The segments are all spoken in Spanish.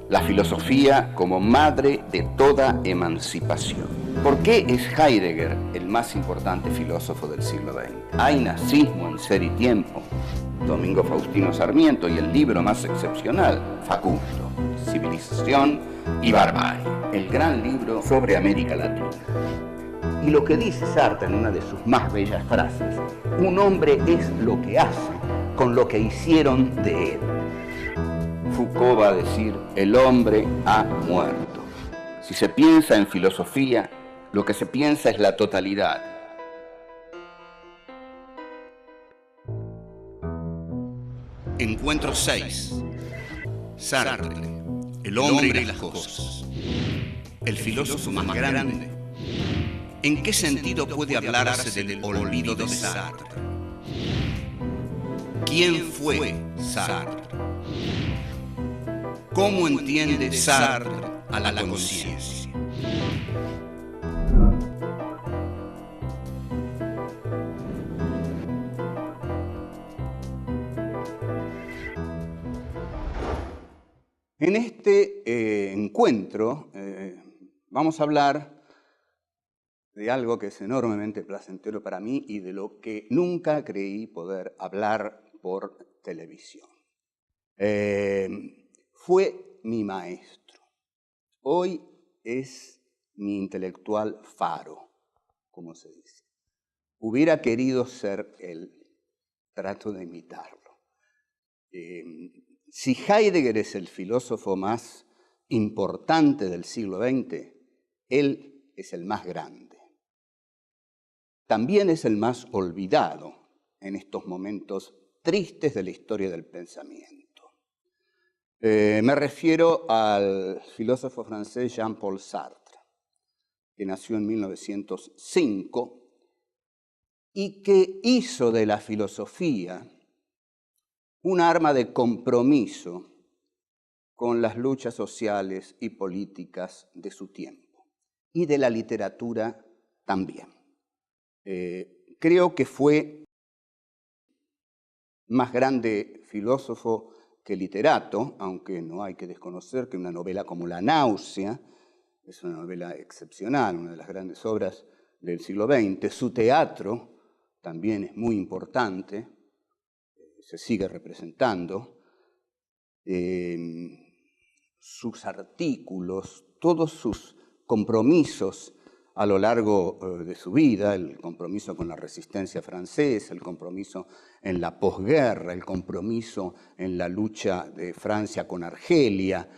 La filosofía como madre de toda emancipación. ¿Por qué es Heidegger el más importante filósofo del siglo XX? ¿Hay nazismo en Ser y Tiempo? Domingo Faustino Sarmiento y el libro más excepcional, Facundo, Civilización y Barbarie, el gran libro sobre América Latina. Y lo que dice Sartre en una de sus más bellas frases, un hombre es lo que hace con lo que hicieron de él. Foucault va a decir, el hombre ha muerto. Si se piensa en filosofía, lo que se piensa es la totalidad. Encuentro 6. Sartre, el hombre y las cosas. El filósofo más grande. ¿En qué sentido puede hablarse del olvido de Sartre? ¿Quién fue Sartre? ¿Cómo entiende Sartre a la conciencia? En este encuentro vamos a hablar de algo que es enormemente placentero para mí y de lo que nunca creí poder hablar por televisión. Fue mi maestro. Hoy es mi intelectual faro, como se dice. Hubiera querido ser él, trato de imitarlo. Si Heidegger es el filósofo más importante del siglo XX, él es el más grande. También es el más olvidado en estos momentos tristes de la historia del pensamiento. Me refiero al filósofo francés Jean-Paul Sartre, que nació en 1905 y que hizo de la filosofía un arma de compromiso con las luchas sociales y políticas de su tiempo, y de la literatura también. Creo que fue más grande filósofo que literato, aunque no hay que desconocer que una novela como La náusea es una novela excepcional, una de las grandes obras del siglo XX. Su teatro también es muy importante, se sigue representando. Sus artículos, todos sus compromisos a lo largo de su vida, el compromiso con la resistencia francesa, el compromiso en la posguerra, el compromiso en la lucha de Francia con Argelia,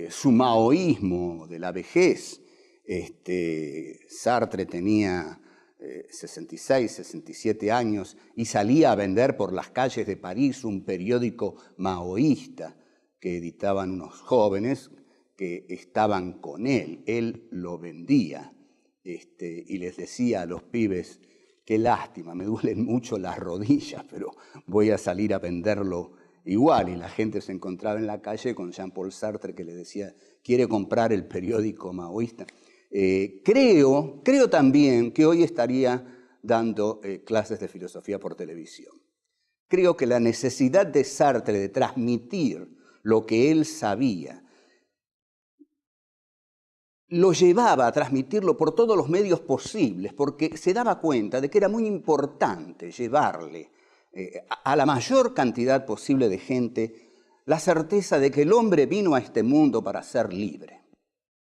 su maoísmo de la vejez. Sartre tenía 66, 67 años y salía a vender por las calles de París un periódico maoísta que editaban unos jóvenes que estaban con él. Él lo vendía. Y les decía a los pibes, qué lástima, me duelen mucho las rodillas, pero voy a salir a venderlo igual. Y la gente se encontraba en la calle con Jean-Paul Sartre que le decía, ¿quiere comprar el periódico maoísta? Creo también que hoy estaría dando clases de filosofía por televisión. Creo que la necesidad de Sartre de transmitir lo que él sabía lo llevaba a transmitirlo por todos los medios posibles, porque se daba cuenta de que era muy importante llevarle a la mayor cantidad posible de gente la certeza de que el hombre vino a este mundo para ser libre,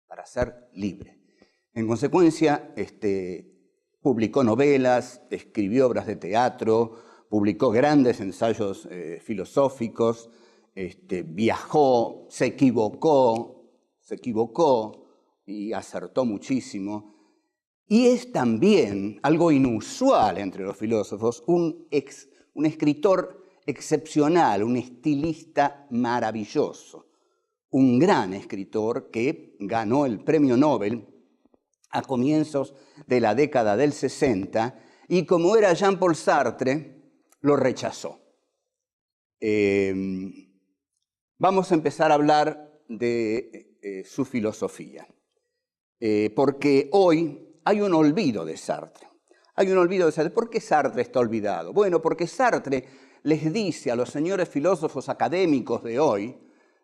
para ser libre. En consecuencia, publicó novelas, escribió obras de teatro, publicó grandes ensayos filosóficos, viajó, se equivocó y acertó muchísimo. Y es también algo inusual entre los filósofos, un escritor excepcional, un estilista maravilloso, un gran escritor que ganó el premio Nobel a comienzos de la década del 60 y como era Jean-Paul Sartre, lo rechazó. Vamos a empezar a hablar de su filosofía. Porque hoy hay un olvido de Sartre. Hay un olvido de Sartre. ¿Por qué Sartre está olvidado? Bueno, porque Sartre les dice a los señores filósofos académicos de hoy,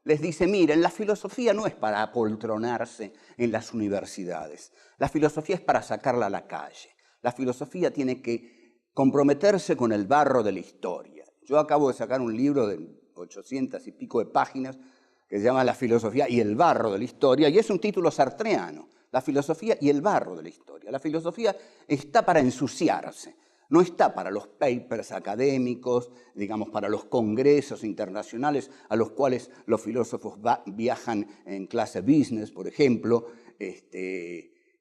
les dice, miren, la filosofía no es para apoltronarse en las universidades, la filosofía es para sacarla a la calle, la filosofía tiene que comprometerse con el barro de la historia. Yo acabo de sacar un libro de 800 y pico de páginas que se llama La filosofía y el barro de la historia, y es un título sartreano, la filosofía y el barro de la historia. La filosofía está para ensuciarse, no está para los papers académicos, digamos, para los congresos internacionales a los cuales los filósofos viajan en clase business, por ejemplo,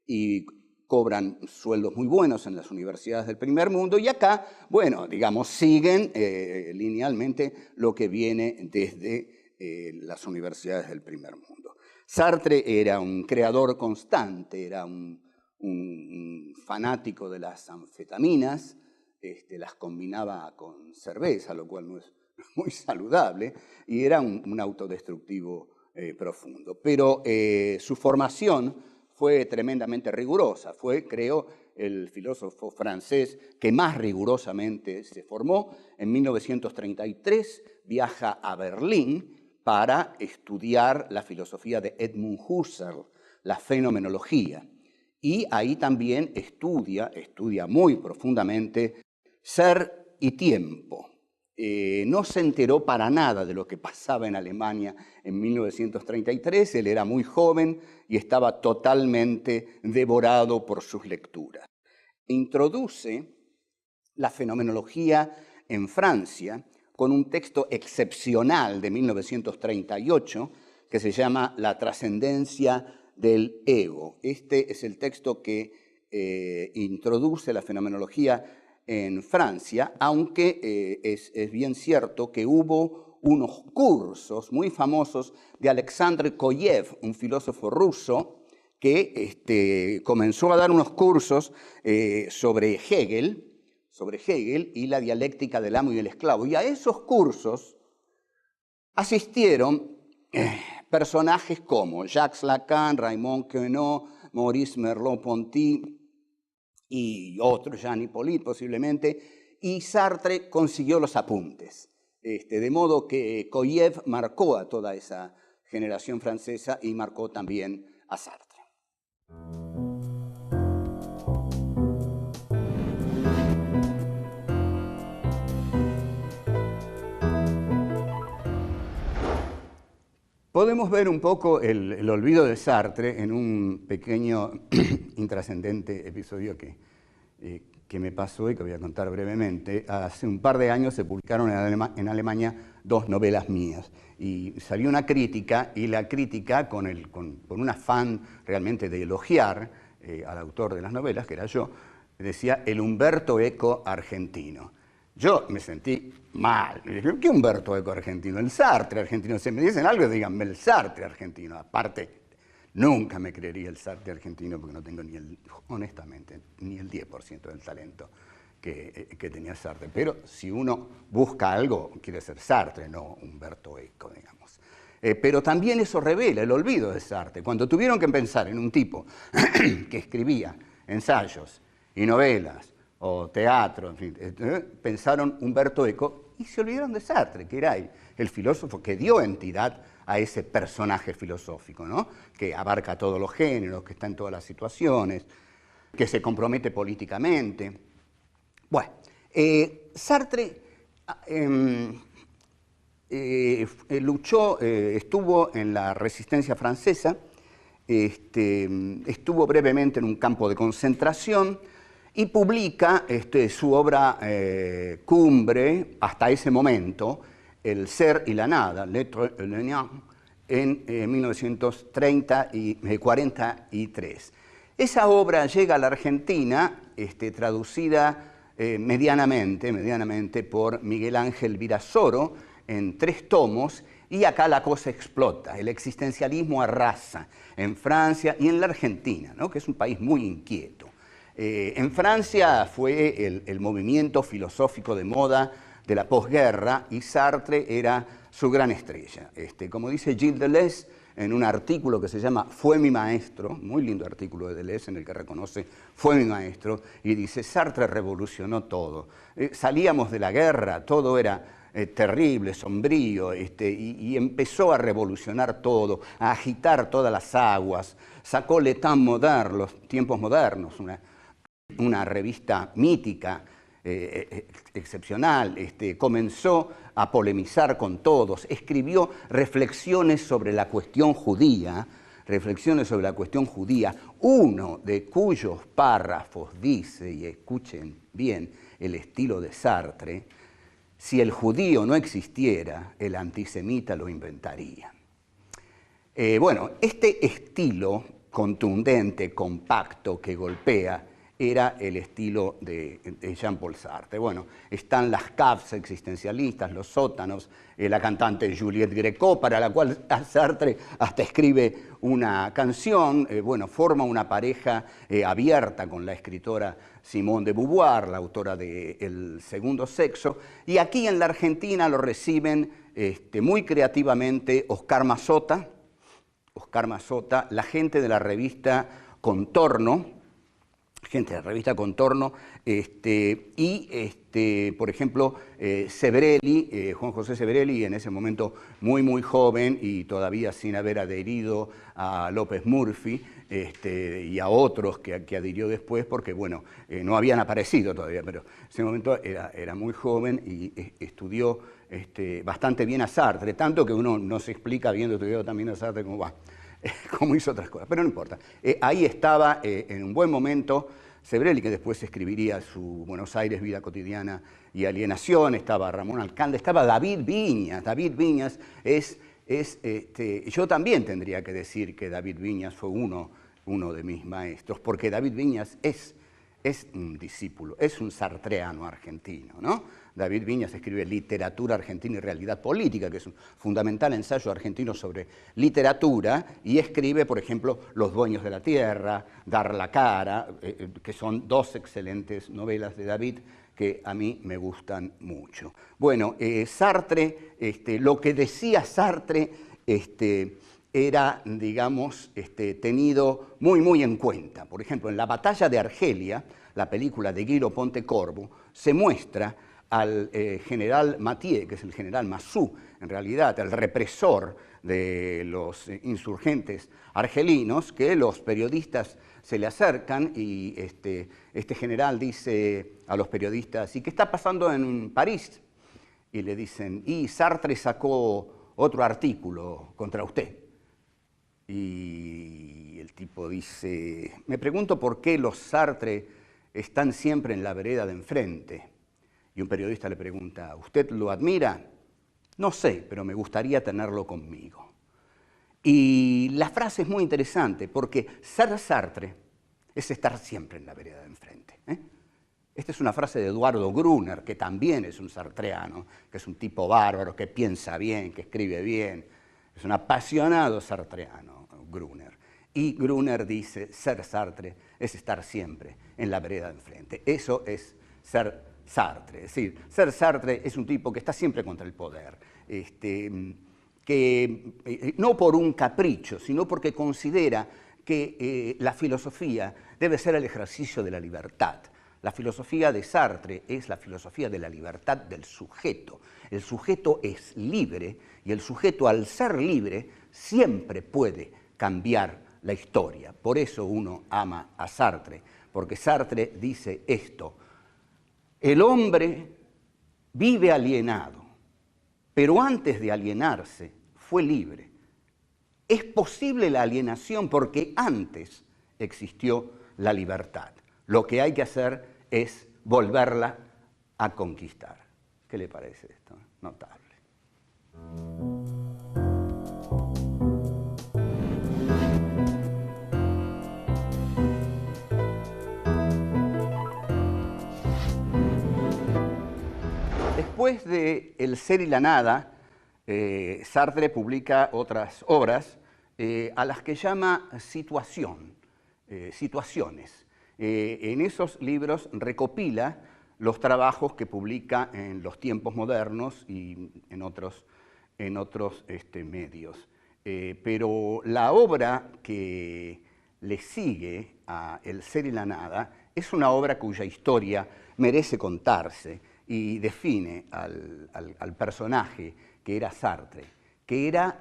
y cobran sueldos muy buenos en las universidades del primer mundo, y acá, bueno, digamos, siguen linealmente lo que viene desde las universidades del primer mundo. Sartre era un creador constante, era un fanático de las anfetaminas, las combinaba con cerveza, lo cual no es muy saludable, y era un autodestructivo profundo. Pero su formación fue tremendamente rigurosa. Fue, creo, el filósofo francés que más rigurosamente se formó. En 1933 viaja a Berlín para estudiar la filosofía de Edmund Husserl, la fenomenología. Y ahí también estudia muy profundamente ser y tiempo. No se enteró para nada de lo que pasaba en Alemania en 1933, él era muy joven y estaba totalmente devorado por sus lecturas. Introduce la fenomenología en Francia con un texto excepcional de 1938 que se llama La trascendencia del ego. Este es el texto que introduce la fenomenología en Francia, aunque es bien cierto que hubo unos cursos muy famosos de Alexandre Koyev, un filósofo ruso, que comenzó a dar unos cursos sobre Hegel y la dialéctica del amo y el esclavo. Y a esos cursos asistieron personajes como Jacques Lacan, Raymond Queneau, Maurice Merleau-Ponty y otros, Jean Hippolyte posiblemente, y Sartre consiguió los apuntes. De modo que Koyev marcó a toda esa generación francesa y marcó también a Sartre. Podemos ver un poco el olvido de Sartre en un pequeño intrascendente episodio que me pasó y que voy a contar brevemente. Hace un par de años se publicaron en Alemania 2 novelas mías y salió una crítica, y la crítica, con un afán realmente de elogiar al autor de las novelas, que era yo, decía el Umberto Eco argentino. Yo me sentí mal. Me dije, ¿qué Umberto Eco argentino? El Sartre argentino. Si me dicen algo, díganme el Sartre argentino. Aparte, nunca me creería el Sartre argentino porque no tengo honestamente, ni el 10% del talento que tenía Sartre. Pero si uno busca algo, quiere ser Sartre, no Umberto Eco, digamos. Pero también eso revela el olvido de Sartre. Cuando tuvieron que pensar en un tipo que escribía ensayos y novelas, o teatro, en fin, pensaron Umberto Eco y se olvidaron de Sartre, que era el filósofo que dio entidad a ese personaje filosófico, ¿no? Que abarca todos los géneros, que está en todas las situaciones, que se compromete políticamente. Bueno, Sartre estuvo en la resistencia francesa, estuvo brevemente en un campo de concentración, y publica su obra cumbre hasta ese momento, El ser y la nada, L'être et le néant, en 1943. Esa obra llega a la Argentina, traducida medianamente por Miguel Ángel Virasoro en 3 tomos, y acá la cosa explota. El existencialismo arrasa en Francia y en la Argentina, ¿no? Que es un país muy inquieto. En Francia fue el movimiento filosófico de moda de la posguerra y Sartre era su gran estrella. Como dice Gilles Deleuze en un artículo que se llama Fue mi maestro, muy lindo artículo de Deleuze en el que reconoce fue mi maestro, y dice Sartre revolucionó todo. Salíamos de la guerra, todo era terrible, sombrío, y empezó a revolucionar todo, a agitar todas las aguas. Sacó Le Temps Moderne, los tiempos modernos, una revista mítica, excepcional, comenzó a polemizar con todos, escribió reflexiones sobre la cuestión judía, uno de cuyos párrafos dice, y escuchen bien el estilo de Sartre: si el judío no existiera, el antisemita lo inventaría. Bueno, este estilo contundente, compacto, que golpea, era el estilo de Jean-Paul Sartre. Bueno, están las caves existencialistas, los sótanos, la cantante Juliette Gréco, para la cual Sartre hasta escribe una canción, bueno, forma una pareja abierta con la escritora Simone de Beauvoir, la autora de El segundo sexo, y aquí en la Argentina lo reciben muy creativamente Oscar Mazota, la gente de la revista Contorno, por ejemplo, Sebrelli, Juan José Sebrelli, en ese momento muy joven y todavía sin haber adherido a López Murphy, y a otros que adhirió después, porque bueno, no habían aparecido todavía, pero en ese momento era muy joven y estudió bastante bien a Sartre, tanto que uno no se explica, habiendo estudiado también a Sartre, cómo hizo otras cosas, pero no importa. Ahí estaba en un buen momento Sebrelli, que después escribiría su Buenos Aires, vida cotidiana y alienación, estaba Ramón Alcalde, estaba David Viñas. David Viñas yo también tendría que decir que David Viñas fue uno de mis maestros, porque David Viñas es un discípulo, es un sartreano argentino, ¿no? David Viñas escribe Literatura Argentina y Realidad Política, que es un fundamental ensayo argentino sobre literatura, y escribe, por ejemplo, Los Dueños de la Tierra, Dar la Cara, que son dos excelentes novelas de David que a mí me gustan mucho. Bueno, Sartre, lo que decía Sartre era, digamos, tenido muy en cuenta. Por ejemplo, en La Batalla de Argelia, la película de Guido Pontecorvo, se muestra al general Mathieu, que es el general Massou, en realidad, el represor de los insurgentes argelinos, que los periodistas se le acercan y este general dice a los periodistas: ¿y qué está pasando en París? Y le dicen: y Sartre sacó otro artículo contra usted. Y el tipo dice: me pregunto por qué los Sartre están siempre en la vereda de enfrente. Y un periodista le pregunta: ¿usted lo admira? No sé, pero me gustaría tenerlo conmigo. Y la frase es muy interesante, porque ser Sartre es estar siempre en la vereda de enfrente. Esta es una frase de Eduardo Gruner, que también es un sartreano, que es un tipo bárbaro, que piensa bien, que escribe bien. Es un apasionado sartreano, Gruner. Y Gruner dice: ser Sartre es estar siempre en la vereda de enfrente. Eso es ser Sartre. Es decir, ser Sartre es un tipo que está siempre contra el poder, que no por un capricho, sino porque considera que la filosofía debe ser el ejercicio de la libertad. La filosofía de Sartre es la filosofía de la libertad del sujeto. El sujeto es libre y el sujeto, al ser libre, siempre puede cambiar la historia. Por eso uno ama a Sartre, porque Sartre dice esto: el hombre vive alienado, pero antes de alienarse fue libre. Es posible la alienación porque antes existió la libertad. Lo que hay que hacer es volverla a conquistar. ¿Qué le parece esto? Notable. Después de El ser y la nada, Sartre publica otras obras a las que llama situaciones. En esos libros recopila los trabajos que publica en Los Tiempos Modernos y en otros medios. Pero la obra que le sigue a El ser y la nada es una obra cuya historia merece contarse. y define al personaje que era Sartre, que era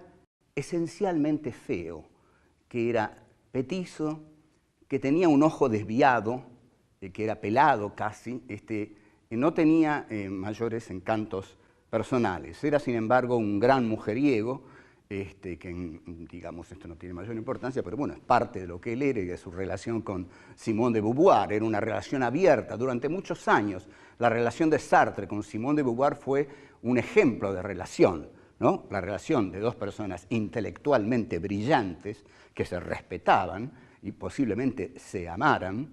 esencialmente feo, que era petizo, que tenía un ojo desviado, que era pelado casi, no tenía mayores encantos personales. Era, sin embargo, un gran mujeriego, que, digamos, esto no tiene mayor importancia, pero bueno, es parte de lo que él era y de su relación con Simone de Beauvoir. Era una relación abierta durante muchos años. La relación de Sartre con Simone de Beauvoir fue un ejemplo de relación, ¿no? La relación de dos personas intelectualmente brillantes que se respetaban y posiblemente se amaran,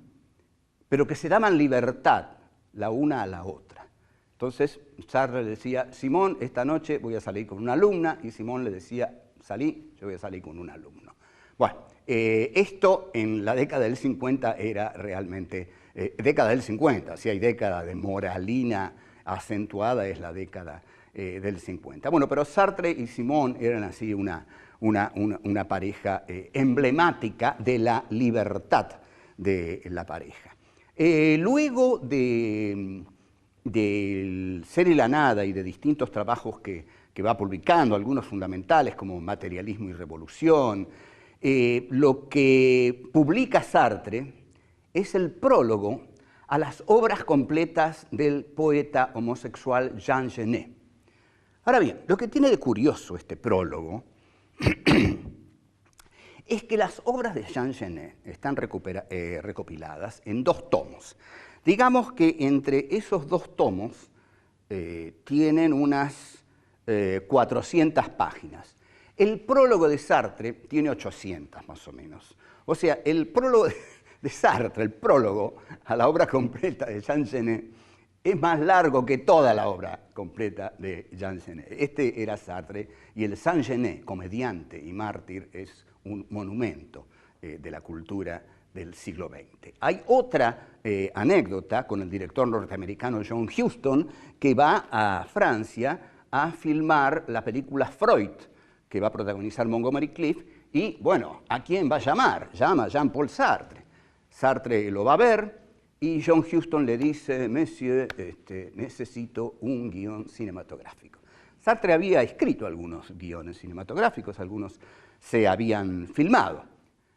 pero que se daban libertad la una a la otra. Entonces Sartre le decía, Simone, esta noche voy a salir con una alumna, y Simone le decía, salí, yo voy a salir con un alumno. Bueno, esto en la década del 50 era realmente, década del 50, si hay década de moralina acentuada, es la década del 50. Bueno, pero Sartre y Simone eran así una pareja emblemática de la libertad de la pareja. Luego del Ser y la Nada y de distintos trabajos que va publicando, algunos fundamentales como Materialismo y Revolución, lo que publica Sartre es el prólogo a las obras completas del poeta homosexual Jean Genet. Ahora bien, lo que tiene de curioso este prólogo es que las obras de Jean Genet están recopiladas en 2 tomos. Digamos que entre esos 2 tomos tienen unas 400 páginas. El prólogo de Sartre tiene 800 más o menos. O sea, el prólogo de Sartre, el prólogo a la obra completa de Jean Genet, es más largo que toda la obra completa de Jean Genet. Este era Sartre, y el Saint Genet, comediante y mártir, es un monumento de la cultura del siglo XX. Hay otra anécdota con el director norteamericano John Huston, que va a Francia a filmar la película Freud, que va a protagonizar Montgomery Clift, y bueno, ¿a quién va a llamar? Llama a Jean-Paul Sartre. Sartre lo va a ver, y John Huston le dice, Monsieur, necesito un guión cinematográfico. Sartre había escrito algunos guiones cinematográficos, algunos se habían filmado.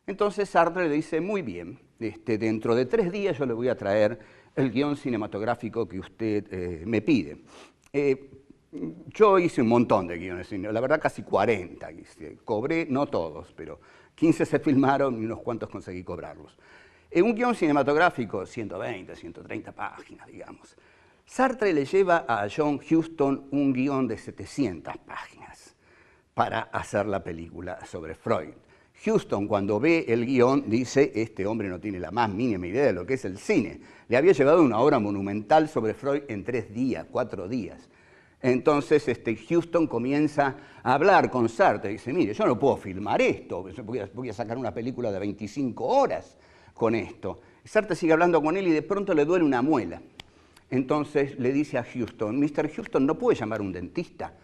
Entonces Sartre le dice, muy bien, dentro de 3 días yo le voy a traer el guión cinematográfico que usted me pide. Yo hice un montón de guiones, la verdad casi 40, cobré, no todos, pero 15 se filmaron y unos cuantos conseguí cobrarlos. Un guión cinematográfico, 120, 130 páginas, digamos. Sartre le lleva a John Huston un guión de 700 páginas para hacer la película sobre Freud. Huston, cuando ve el guión, dice, este hombre no tiene la más mínima idea de lo que es el cine. Le había llevado una obra monumental sobre Freud en 3 días, 4 días. Entonces Huston comienza a hablar con Sartre, dice, mire, yo no puedo filmar esto, voy a sacar una película de 25 horas con esto. Sartre sigue hablando con él y de pronto le duele una muela. Entonces le dice a Huston, Mr. Huston, ¿no puede llamar a un dentista?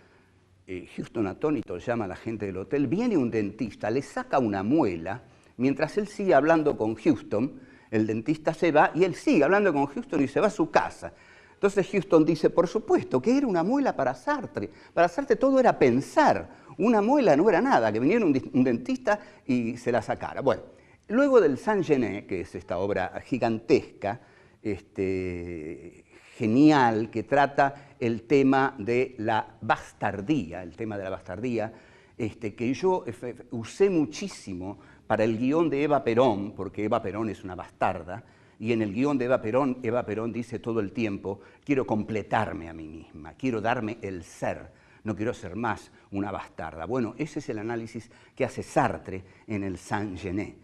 Huston, atónito, llama a la gente del hotel, viene un dentista, le saca una muela, mientras él sigue hablando con Huston, el dentista se va y él sigue hablando con Huston y se va a su casa. Entonces Huston dice, por supuesto, que era una muela para Sartre. Para Sartre todo era pensar, una muela no era nada, que viniera un dentista y se la sacara. Bueno, luego del Saint Genet, que es esta obra gigantesca, genial, que trata el tema de la bastardía, que yo usé muchísimo para el guión de Eva Perón, porque Eva Perón es una bastarda, y en el guión de Eva Perón dice todo el tiempo, quiero completarme a mí misma, quiero darme el ser, no quiero ser más una bastarda. Bueno, ese es el análisis que hace Sartre en el Saint Genet.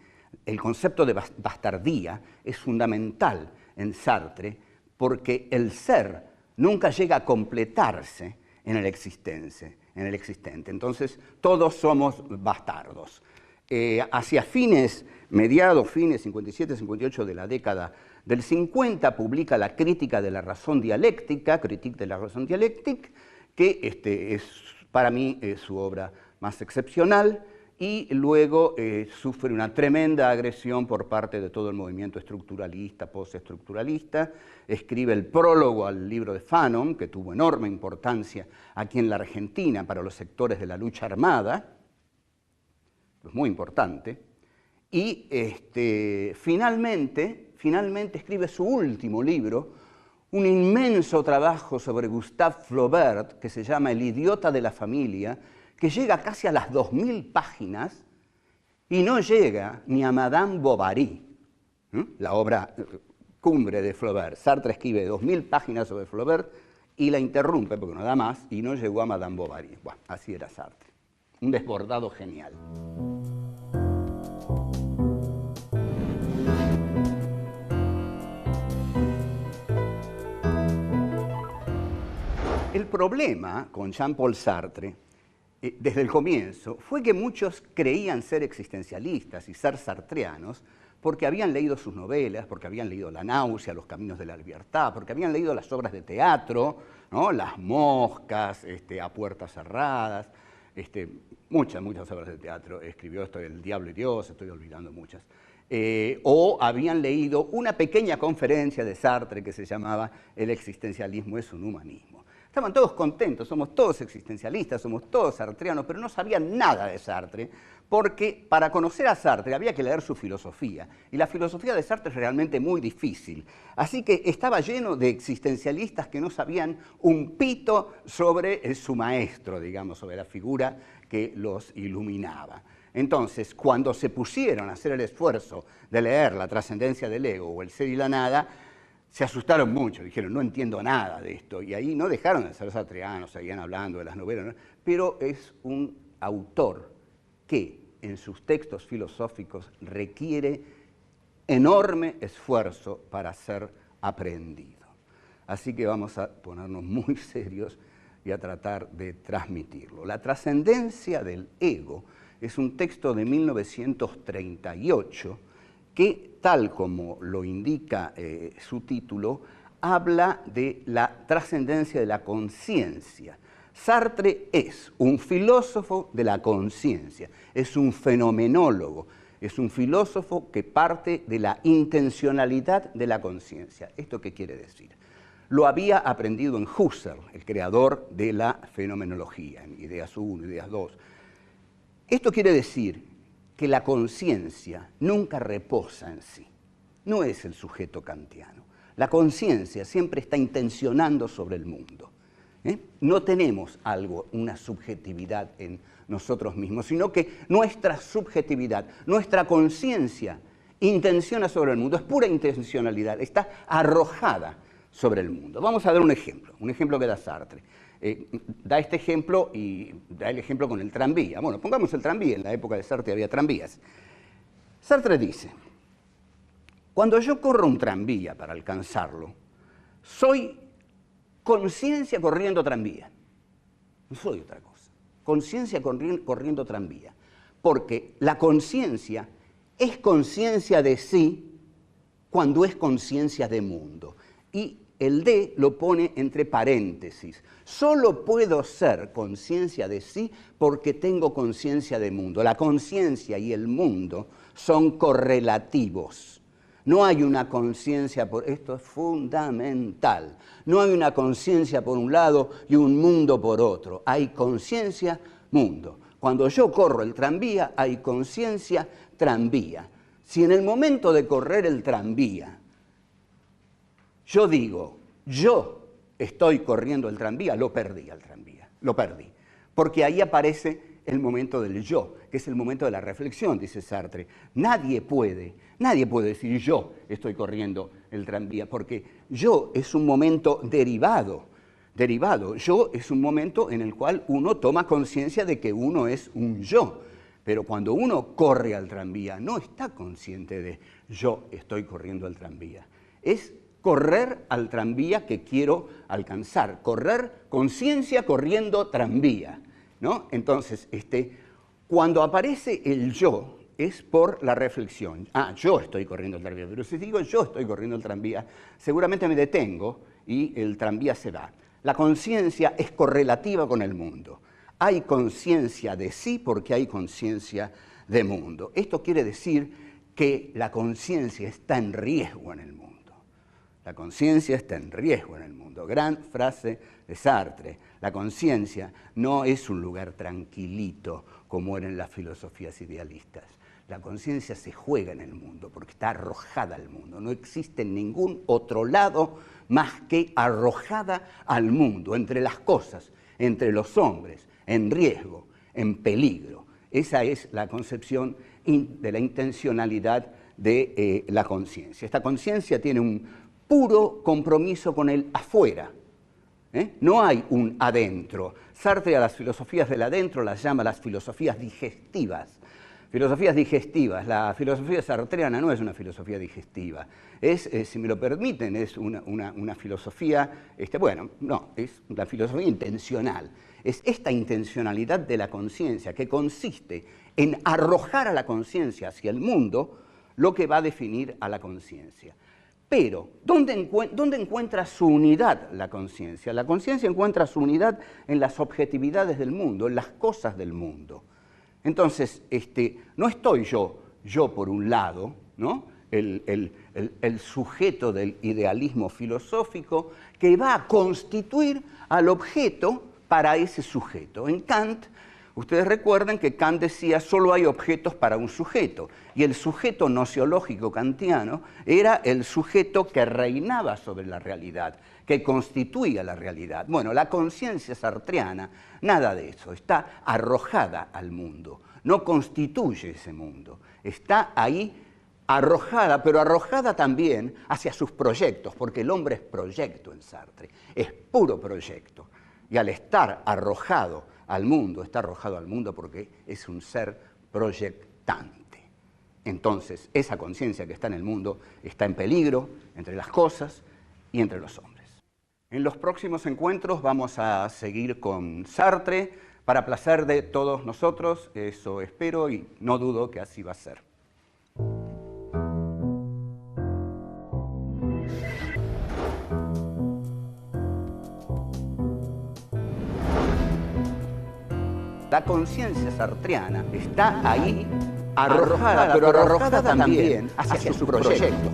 El concepto de bastardía es fundamental en Sartre porque el ser nunca llega a completarse en el existente. Entonces, todos somos bastardos. Hacia mediados, fines 57, 58 de la década del 50, publica la Crítica de la Razón Dialéctica, Critique de la Razón Dialéctique, que es para mí su obra más excepcional. y luego sufre una tremenda agresión por parte de todo el movimiento estructuralista, postestructuralista. Escribe el prólogo al libro de Fanon, que tuvo enorme importancia aquí en la Argentina para los sectores de la lucha armada, es muy importante, y finalmente escribe su último libro, un inmenso trabajo sobre Gustave Flaubert, que se llama El idiota de la familia, que llega casi a las 2000 páginas y no llega ni a Madame Bovary, la obra cumbre de Flaubert. Sartre escribe 2000 páginas sobre Flaubert y la interrumpe porque no da más y no llegó a Madame Bovary. Bueno, así era Sartre, un desbordado genial. El problema con Jean-Paul Sartre, desde el comienzo, fue que muchos creían ser existencialistas y ser sartreanos porque habían leído sus novelas, porque habían leído La náusea, Los caminos de la libertad, porque habían leído las obras de teatro, ¿no? Las moscas, A puertas cerradas, muchas obras de teatro. Escribió esto El diablo y Dios, estoy olvidando muchas. O habían leído una pequeña conferencia de Sartre que se llamaba El existencialismo es un humanismo. Estaban todos contentos, somos todos existencialistas, somos todos sartreanos, pero no sabían nada de Sartre, porque para conocer a Sartre había que leer su filosofía, y la filosofía de Sartre es realmente muy difícil. Así que estaba lleno de existencialistas que no sabían un pito sobre su maestro, digamos, sobre la figura que los iluminaba. Entonces, cuando se pusieron a hacer el esfuerzo de leer La trascendencia del ego o El ser y la nada, se asustaron mucho, dijeron, no entiendo nada de esto, y ahí no dejaron de ser sartreanos, seguían hablando de las novelas, ¿no? Pero es un autor que en sus textos filosóficos requiere enorme esfuerzo para ser aprendido. Así que vamos a ponernos muy serios y a tratar de transmitirlo. La trascendencia del ego es un texto de 1938 que, tal como lo indica su título, habla de la trascendencia de la conciencia. Sartre es un filósofo de la conciencia, es un fenomenólogo, es un filósofo que parte de la intencionalidad de la conciencia. ¿Esto qué quiere decir? Lo había aprendido en Husserl, el creador de la fenomenología, en Ideas 1, Ideas 2. Esto quiere decir que la conciencia nunca reposa en sí, no es el sujeto kantiano. La conciencia siempre está intencionando sobre el mundo. No tenemos una subjetividad en nosotros mismos, sino que nuestra subjetividad, nuestra conciencia intenciona sobre el mundo, es pura intencionalidad, está arrojada sobre el mundo. Vamos a ver un ejemplo que da Sartre. Da este ejemplo y da el ejemplo con el tranvía. Bueno, pongamos el tranvía, en la época de Sartre había tranvías. Sartre dice, cuando yo corro un tranvía para alcanzarlo, soy conciencia corriendo tranvía. No soy otra cosa. Conciencia corriendo tranvía. Porque la conciencia es conciencia de sí cuando es conciencia de mundo. Y el D lo pone entre paréntesis. Solo puedo ser conciencia de sí porque tengo conciencia de mundo. La conciencia y el mundo son correlativos. No hay una conciencia por... Esto es fundamental. No hay una conciencia por un lado y un mundo por otro. Hay conciencia, mundo. Cuando yo corro el tranvía, hay conciencia, tranvía. Si en el momento de correr el tranvía yo digo, yo estoy corriendo el tranvía, lo perdí al tranvía, lo perdí. Porque ahí aparece el momento del yo, que es el momento de la reflexión, dice Sartre. Nadie puede decir yo estoy corriendo el tranvía, porque yo es un momento derivado. Yo es un momento en el cual uno toma conciencia de que uno es un yo. Pero cuando uno corre al tranvía, no está consciente de yo estoy corriendo el tranvía. Es correr al tranvía que quiero alcanzar, correr conciencia corriendo tranvía, ¿no? Entonces, cuando aparece el yo, es por la reflexión. Yo estoy corriendo el tranvía, pero si digo yo estoy corriendo el tranvía, seguramente me detengo y el tranvía se va. La conciencia es correlativa con el mundo. Hay conciencia de sí porque hay conciencia de mundo. Esto quiere decir que la conciencia está en riesgo en el mundo. La conciencia está en riesgo en el mundo. Gran frase de Sartre. La conciencia no es un lugar tranquilito como eran las filosofías idealistas. La conciencia se juega en el mundo porque está arrojada al mundo. No existe en ningún otro lado más que arrojada al mundo, entre las cosas, entre los hombres, en riesgo, en peligro. Esa es la concepción de la intencionalidad de la conciencia. Esta conciencia tiene un puro compromiso con el afuera. No hay un adentro. Sartre a las filosofías del adentro las llama las filosofías digestivas. Filosofías digestivas. La filosofía sartreana no es una filosofía digestiva. Es, si me lo permiten, es una filosofía, bueno, no, es la filosofía intencional. Es esta intencionalidad de la conciencia que consiste en arrojar a la conciencia hacia el mundo lo que va a definir a la conciencia. Pero, ¿dónde encuentra su unidad la conciencia? La conciencia encuentra su unidad en las objetividades del mundo, en las cosas del mundo. Entonces, no estoy yo por un lado, ¿no? El sujeto del idealismo filosófico que va a constituir al objeto para ese sujeto. En Kant, ustedes recuerdan que Kant decía solo hay objetos para un sujeto, y el sujeto nociológico kantiano era el sujeto que reinaba sobre la realidad, que constituía la realidad. Bueno, la conciencia sartreana, nada de eso, está arrojada al mundo, no constituye ese mundo, está ahí arrojada, pero arrojada también hacia sus proyectos, porque el hombre es proyecto en Sartre, es puro proyecto, y al estar arrojado al mundo, está arrojado al mundo porque es un ser proyectante. Entonces, esa conciencia que está en el mundo está en peligro entre las cosas y entre los hombres. En los próximos encuentros vamos a seguir con Sartre para placer de todos nosotros, eso espero y no dudo que así va a ser. La conciencia sartreana está ahí arrojada, pero arrojada también hacia su proyecto.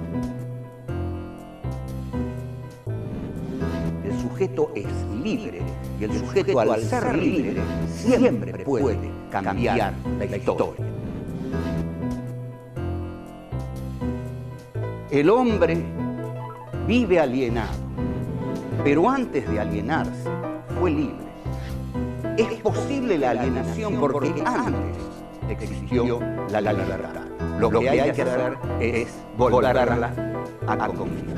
El sujeto es libre y el sujeto al ser libre siempre puede cambiar la historia. El hombre vive alienado, pero antes de alienarse fue libre. Es posible la alienación porque antes existió la libertad. Lo que hay que hacer es volverla a conquistar.